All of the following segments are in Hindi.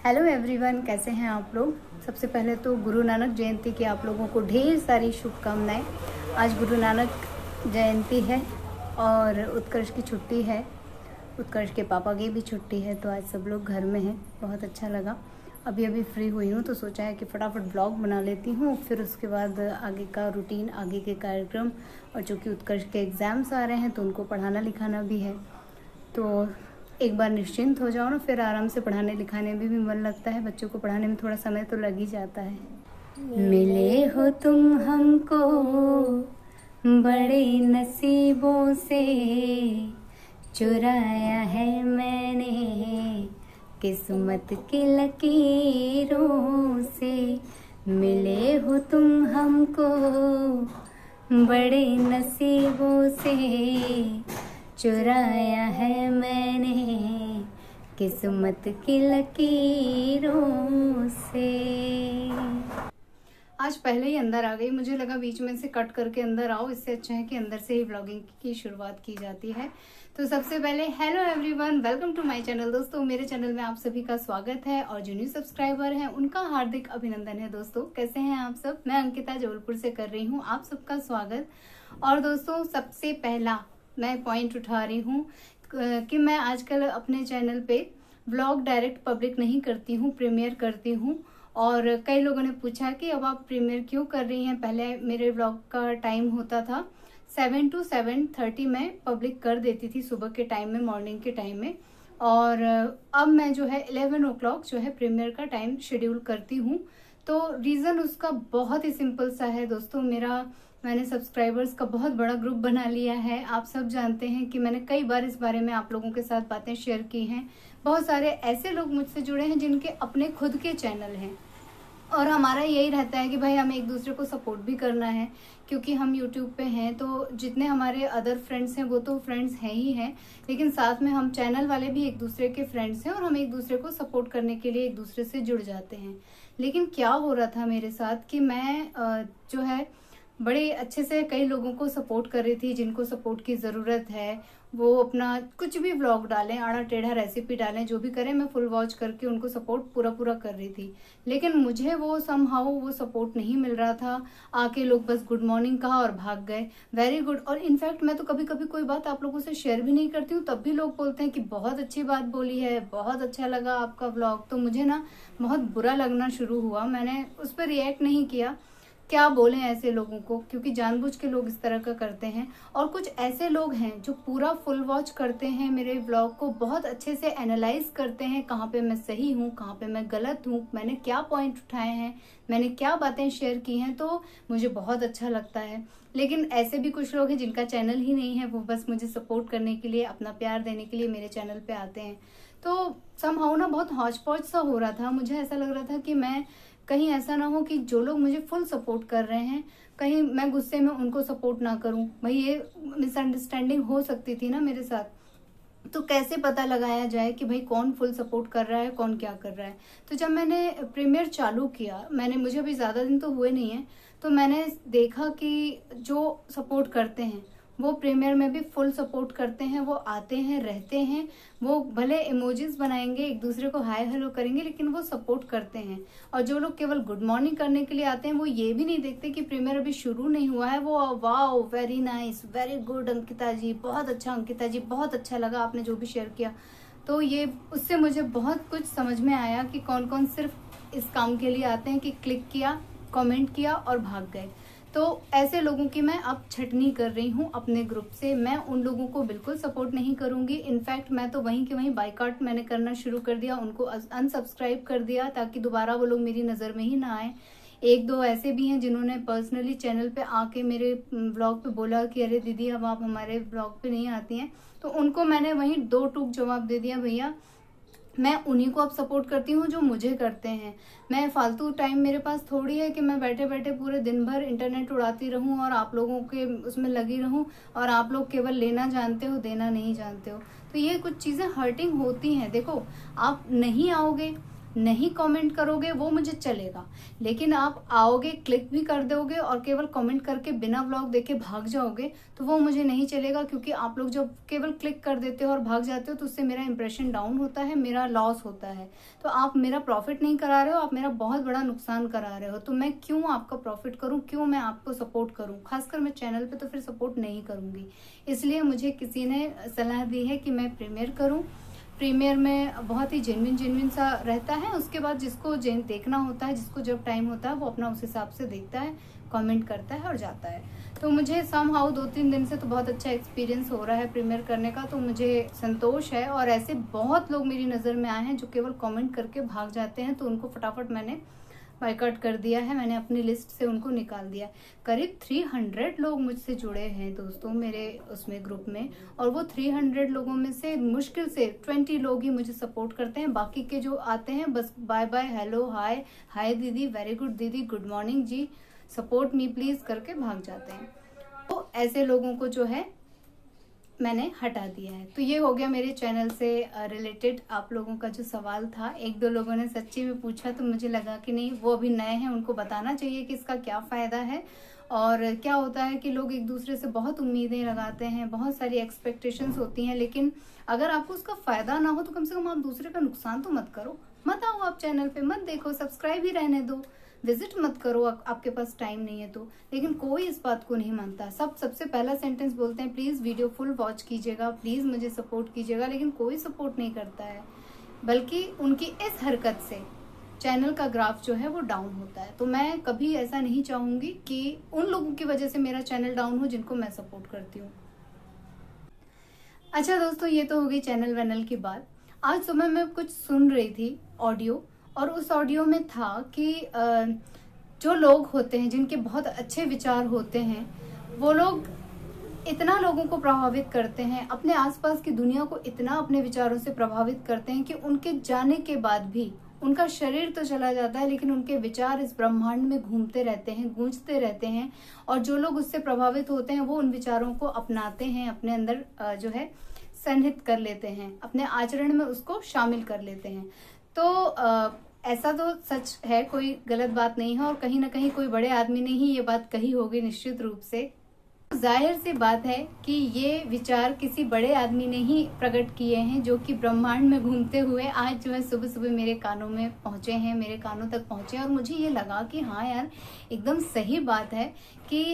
हेलो एवरीवन, कैसे हैं आप लोग। सबसे पहले तो गुरु नानक जयंती की आप लोगों को ढेर सारी शुभकामनाएं। आज गुरु नानक जयंती है और उत्कर्ष की छुट्टी है। उत्कर्ष के पापा की भी छुट्टी है, तो आज सब लोग घर में हैं। बहुत अच्छा लगा। अभी फ्री हुई हूँ तो सोचा है कि फटाफट ब्लॉग बना लेती हूँ, फिर उसके बाद आगे का रूटीन, आगे के कार्यक्रम। और चूँकि उत्कर्ष के एग्ज़ाम्स आ रहे हैं तो उनको पढ़ाना लिखाना भी है, तो एक बार निश्चिंत हो जाओ ना, फिर आराम से पढ़ाने लिखाने में भी मन लगता है। बच्चों को पढ़ाने में थोड़ा समय तो लग ही जाता है। मिले हो तुम हमको बड़े नसीबों से, चुराया है मैंने किस्मत की लकीरों से। मिले हो तुम हमको बड़े नसीबों से, चुराया है मैंने किस्मत की लकीरों से। आज पहले ही अंदर आ गई, मुझे लगा बीच में से कट करके अंदर आओ, इससे अच्छा है कि अंदर से ही व्लॉगिंग की शुरुआत की जाती है। तो सबसे पहले hello everyone, welcome to my channel. दोस्तों, मेरे चैनल में आप सभी का स्वागत है और जो न्यू सब्सक्राइबर हैं उनका हार्दिक अभिनंदन है। दोस्तों, कैसे हैं आप सब। मैं अंकिता जबलपुर से कर रही हूँ आप सबका स्वागत। और दोस्तों, सबसे पहला मैं पॉइंट उठा रही हूँ कि मैं आजकल अपने चैनल पे व्लॉग डायरेक्ट पब्लिक नहीं करती हूँ, प्रीमियर करती हूँ। और कई लोगों ने पूछा कि अब आप प्रीमियर क्यों कर रही हैं। पहले मेरे व्लॉग का टाइम होता था 7 to 7:30 में पब्लिक कर देती थी, सुबह के टाइम में, मॉर्निंग के टाइम में। और अब मैं जो है 11 o'clock जो है प्रीमियर का टाइम शेड्यूल करती हूँ। तो रीज़न उसका बहुत ही सिंपल सा है दोस्तों। मैंने सब्सक्राइबर्स का बहुत बड़ा ग्रुप बना लिया है। आप सब जानते हैं कि मैंने कई बार इस बारे में आप लोगों के साथ बातें शेयर की हैं। बहुत सारे ऐसे लोग मुझसे जुड़े हैं जिनके अपने खुद के चैनल हैं, और हमारा यही रहता है कि भाई हमें एक दूसरे को सपोर्ट भी करना है, क्योंकि हम यूट्यूब पे हैं। तो जितने हमारे अदर फ्रेंड्स हैं वो तो फ्रेंड्स हैं ही हैं, लेकिन साथ में हम चैनल वाले भी एक दूसरे के फ्रेंड्स हैं और हम एक दूसरे को सपोर्ट करने के लिए एक दूसरे से जुड़ जाते हैं। लेकिन क्या हो रहा था मेरे साथ कि मैं जो है बड़े अच्छे से कई लोगों को सपोर्ट कर रही थी, जिनको सपोर्ट की ज़रूरत है। वो अपना कुछ भी व्लॉग डालें, आड़ा टेढ़ा रेसिपी डालें, जो भी करें, मैं फुल वॉच करके उनको सपोर्ट पूरा कर रही थी। लेकिन मुझे वो समहाउ वो सपोर्ट नहीं मिल रहा था। आके लोग बस गुड मॉर्निंग कहा और भाग गए। Very good. और इनफैक्ट मैं तो कभी कभी कोई बात आप लोगों से शेयर भी नहीं करती हूँ, तब भी लोग बोलते हैं कि बहुत अच्छी बात बोली है, बहुत अच्छा लगा आपका व्लॉग। तो मुझे ना बहुत बुरा लगना शुरू हुआ। मैंने उस पर रिएक्ट नहीं किया। क्या बोलें ऐसे लोगों को, क्योंकि जानबूझ के लोग इस तरह का करते हैं। और कुछ ऐसे लोग हैं जो पूरा फुल वॉच करते हैं मेरे व्लॉग को, बहुत अच्छे से एनालाइज करते हैं कहाँ पे मैं सही हूँ, कहाँ पे मैं गलत हूँ, मैंने क्या पॉइंट उठाए हैं, मैंने क्या बातें शेयर की हैं। तो मुझे बहुत अच्छा लगता है। लेकिन ऐसे भी कुछ लोग हैं जिनका चैनल ही नहीं है, वो बस मुझे सपोर्ट करने के लिए, अपना प्यार देने के लिए मेरे चैनल पे आते हैं। तो समहाउ ना बहुत हौच पौच सा हो रहा था। मुझे ऐसा लग रहा था कि मैं कहीं ऐसा ना हो कि जो लोग मुझे फुल सपोर्ट कर रहे हैं, कहीं मैं गुस्से में उनको सपोर्ट ना करूं। भाई ये मिसअंडरस्टैंडिंग हो सकती थी ना मेरे साथ। तो कैसे पता लगाया जाए कि भाई कौन फुल सपोर्ट कर रहा है, कौन क्या कर रहा है। तो जब मैंने प्रीमियर चालू किया, मुझे अभी ज़्यादा दिन तो हुए नहीं है, तो मैंने देखा कि जो सपोर्ट करते हैं वो प्रीमियर में भी फुल सपोर्ट करते हैं। वो आते हैं, रहते हैं, वो भले इमोजीज बनाएंगे, एक दूसरे को हाय हेलो करेंगे, लेकिन वो सपोर्ट करते हैं। और जो लोग केवल गुड मॉर्निंग करने के लिए आते हैं, वो ये भी नहीं देखते कि प्रीमियर अभी शुरू नहीं हुआ है। वो wow, very nice, very good Ankita ji, बहुत अच्छा अंकिता जी, बहुत अच्छा लगा आपने जो भी शेयर किया। तो ये उससे मुझे बहुत कुछ समझ में आया कि कौन कौन सिर्फ इस काम के लिए आते हैं कि क्लिक किया, कमेंट किया और भाग गए। तो ऐसे लोगों की मैं अब छटनी कर रही हूँ अपने ग्रुप से। मैं उन लोगों को बिल्कुल सपोर्ट नहीं करूंगी। इनफैक्ट मैं तो वहीं के वहीं बाइकआउट मैंने करना शुरू कर दिया, उनको अनसब्सक्राइब कर दिया, ताकि दोबारा वो लोग मेरी नज़र में ही ना आए। एक दो ऐसे भी हैं जिन्होंने पर्सनली चैनल पे आके मेरे ब्लॉग पे बोला कि अरे दीदी अब आप हमारे ब्लॉग पे नहीं आती हैं। तो उनको मैंने वहीं दो टूक जवाब दे दिया, भैया मैं उन्हीं को अब सपोर्ट करती हूँ जो मुझे करते हैं। मैं फालतू टाइम मेरे पास थोड़ी है कि मैं बैठे बैठे पूरे दिन भर इंटरनेट उड़ाती रहूँ और आप लोगों के उसमें लगी रहूँ, और आप लोग केवल लेना जानते हो, देना नहीं जानते हो। तो ये कुछ चीज़ें हर्टिंग होती हैं। देखो, आप नहीं आओगे, नहीं कमेंट करोगे वो मुझे चलेगा, लेकिन आप आओगे, क्लिक भी कर दोगे और केवल कमेंट करके बिना व्लॉग देखे भाग जाओगे तो वो मुझे नहीं चलेगा। क्योंकि आप लोग जब केवल क्लिक कर देते हो और भाग जाते हो तो उससे मेरा इंप्रेशन डाउन होता है, मेरा लॉस होता है। तो आप मेरा प्रॉफिट नहीं करा रहे हो, आप मेरा बहुत बड़ा नुकसान करा रहे हो। तो मैं क्यों आपका प्रॉफिट करूं, क्यों मैं आपको सपोर्ट करूं? खासकर मैं चैनल पे तो फिर सपोर्ट नहीं करूंगी। इसलिए मुझे किसी ने सलाह दी है कि मैं प्रीमियर करूं। प्रीमियर में बहुत ही जेन्युइन सा रहता है। उसके बाद जिसको देखना होता है, जिसको जब टाइम होता है वो अपना उस हिसाब से देखता है, कमेंट करता है और जाता है। तो मुझे समहाउ 2-3 दिन से तो बहुत अच्छा एक्सपीरियंस हो रहा है प्रीमियर करने का, तो मुझे संतोष है। और ऐसे बहुत लोग मेरी नज़र में आए हैं जो केवल कमेंट करके भाग जाते हैं, तो उनको फटाफट मैंने बायकॉट कर दिया है, मैंने अपनी लिस्ट से उनको निकाल दिया। करीब 300 लोग मुझसे जुड़े हैं दोस्तों मेरे उसमें ग्रुप में, और वो 300 लोगों में से मुश्किल से 20 लोग ही मुझे सपोर्ट करते हैं। बाकी के जो आते हैं बस bye bye, hello, hi, hi दीदी, वेरी गुड दीदी, गुड मॉर्निंग जी, सपोर्ट मी प्लीज करके भाग जाते हैं। तो ऐसे लोगों को जो है मैंने हटा दिया है। तो ये हो गया मेरे चैनल से रिलेटेड आप लोगों का जो सवाल था। 1-2 लोगों ने सच्ची में पूछा तो मुझे लगा कि नहीं, वो अभी नए हैं, उनको बताना चाहिए कि इसका क्या फ़ायदा है। और क्या होता है कि लोग एक दूसरे से बहुत उम्मीदें लगाते हैं, बहुत सारी एक्सपेक्टेशंस होती हैं, लेकिन अगर आपको उसका फ़ायदा ना हो तो कम से कम आप दूसरे का नुकसान तो मत करो। मत आओ आप चैनल पे, मत देखो, सब्सक्राइब ही रहने दो, विजिट मत करो आपके पास टाइम नहीं है तो। लेकिन कोई इस बात को नहीं मानता। सबसे पहला सेंटेंस बोलते हैं प्लीज़ वीडियो फुल वॉच कीजिएगा, प्लीज़ मुझे सपोर्ट कीजिएगा, लेकिन कोई सपोर्ट नहीं करता है। बल्कि उनकी इस हरकत से चैनल का ग्राफ जो है वो डाउन होता है। तो मैं कभी ऐसा नहीं चाहूंगी कि उन लोगों की वजह से मेरा चैनल डाउन हो जिनको मैं सपोर्ट करती हूँ। अच्छा दोस्तों, ये तो हो गई चैनल वैनल की बात। आज सुबह मैं कुछ सुन रही थी ऑडियो, और उस ऑडियो में था कि जो लोग होते हैं जिनके बहुत अच्छे विचार होते हैं, वो लोग इतना लोगों को प्रभावित करते हैं, अपने आसपास की दुनिया को इतना अपने विचारों से प्रभावित करते हैं कि उनके जाने के बाद भी उनका शरीर तो चला जाता है, लेकिन उनके विचार इस ब्रह्मांड में घूमते रहते हैं, गूंजते रहते हैं। और जो लोग उससे प्रभावित होते हैं वो उन विचारों को अपनाते हैं, अपने अंदर जो है सन्निहित कर लेते हैं, अपने आचरण में उसको शामिल कर लेते हैं। तो ऐसा तो सच है, कोई गलत बात नहीं है, और कहीं ना कहीं कोई बड़े आदमी ने ही ये बात कही होगी निश्चित रूप से। जाहिर सी बात है कि ये विचार किसी बड़े आदमी ने ही प्रकट किए हैं, जो कि ब्रह्मांड में घूमते हुए आज जो है सुबह सुबह मेरे कानों में पहुंचे हैं, मेरे कानों तक पहुंचे हैं। और मुझे ये लगा कि हाँ यार, एकदम सही बात है कि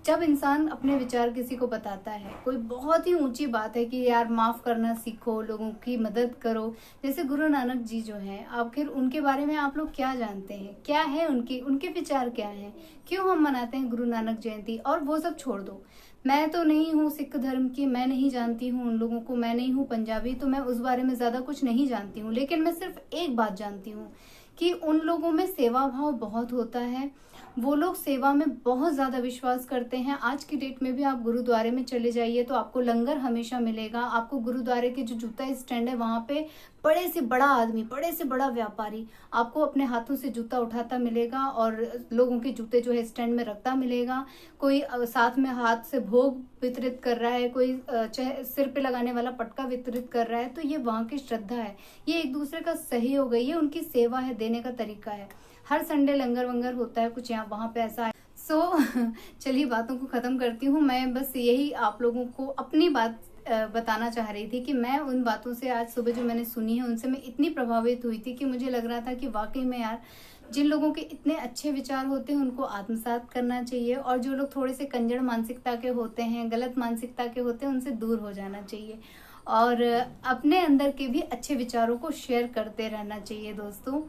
जब इंसान अपने विचार किसी को बताता है, कोई बहुत ही ऊंची बात है कि यार माफ करना सीखो, लोगों की मदद करो। जैसे गुरु नानक जी जो हैं, आखिर उनके बारे में आप लोग क्या जानते हैं, क्या है उनके विचार क्या हैं, क्यों हम मनाते हैं गुरु नानक जयंती? और वो सब छोड़ दो, मैं तो नहीं हूँ सिख धर्म की, मैं नहीं जानती हूँ उन लोगों को, मैं नहीं हूँ पंजाबी, तो मैं उस बारे में ज्यादा कुछ नहीं जानती हूँ। लेकिन मैं सिर्फ एक बात जानती हूँ कि उन लोगों में सेवा भाव बहुत होता है, वो लोग सेवा में बहुत ज्यादा विश्वास करते हैं। आज की डेट में भी आप गुरुद्वारे में चले जाइए तो आपको लंगर हमेशा मिलेगा। आपको गुरुद्वारे के जो जूता स्टैंड है वहां पे बड़े से बड़ा आदमी, बड़े से बड़ा व्यापारी आपको अपने हाथों से जूता उठाता मिलेगा, और लोगों के जूते जो है स्टैंड में रखता मिलेगा। कोई साथ में हाथ से भोग वितरित कर रहा है, कोई सिर पे लगाने वाला पटका वितरित कर रहा है। तो ये वहाँ की श्रद्धा है, ये एक दूसरे का सहयोग है, ये उनकी सेवा है, देने का तरीका है। हर संडे लंगर वंगर होता है कुछ यहाँ वहाँ पे ऐसा है। चलिए बातों को खत्म करती हूँ। मैं बस यही आप लोगों को अपनी बात बताना चाह रही थी कि मैं उन बातों से आज सुबह जो मैंने सुनी है उनसे मैं इतनी प्रभावित हुई थी कि मुझे लग रहा था कि वाकई में यार, जिन लोगों के इतने अच्छे विचार होते हैं उनको आत्मसात करना चाहिए, और जो लोग थोड़े से कंजड़ मानसिकता के होते हैं, गलत मानसिकता के होते हैं, उनसे दूर हो जाना चाहिए, और अपने अंदर के भी अच्छे विचारों को शेयर करते रहना चाहिए दोस्तों।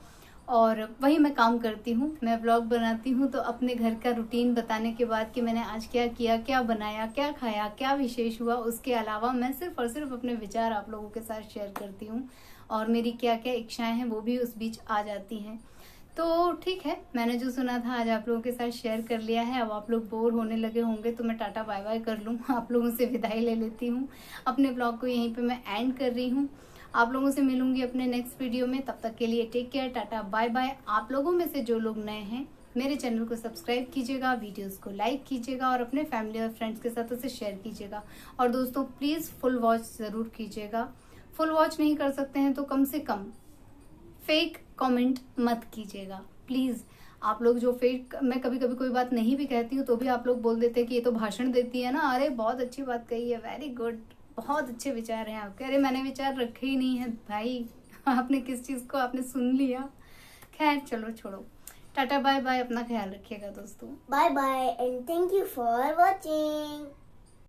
और वही मैं काम करती हूँ, मैं व्लॉग बनाती हूँ। तो अपने घर का रूटीन बताने के बाद कि मैंने आज क्या किया, क्या बनाया, क्या खाया, क्या विशेष हुआ, उसके अलावा मैं सिर्फ और सिर्फ अपने विचार आप लोगों के साथ शेयर करती हूँ, और मेरी क्या क्या इच्छाएं हैं वो भी उस बीच आ जाती हैं। तो ठीक है, मैंने जो सुना था आज आप लोगों के साथ शेयर कर लिया है। अब आप लोग बोर होने लगे होंगे तो मैं टाटा बाय बाय कर लूँ, आप लोगों से विदाई ले लेती हूँ। अपने ब्लॉग को यहीं पे मैं एंड कर रही हूँ। आप लोगों से मिलूंगी अपने नेक्स्ट वीडियो में, तब तक के लिए take care, tata bye bye. आप लोगों में से जो लोग नए हैं मेरे चैनल को सब्सक्राइब कीजिएगा, वीडियोस को लाइक कीजिएगा, और अपने फैमिली और फ्रेंड्स के साथ उसे शेयर कीजिएगा। और दोस्तों प्लीज फुल वॉच जरूर कीजिएगा। फुल वॉच नहीं कर सकते हैं तो कम से कम फेक कमेंट मत कीजिएगा प्लीज। आप लोग जो फेक, मैं कभी कभी कोई बात नहीं भी कहती हूँ तो भी आप लोग बोल देते हैं कि ये तो भाषण देती है ना, अरे बहुत अच्छी बात कही है, वेरी गुड, बहुत अच्छे विचार हैं आपके। अरे मैंने विचार रखे ही नहीं है भाई, आपने किस चीज को आपने सुन लिया। खैर चलो छोड़ो, टाटा बाय बाय, अपना ख्याल रखिएगा दोस्तों। Bye bye and thank you for watching.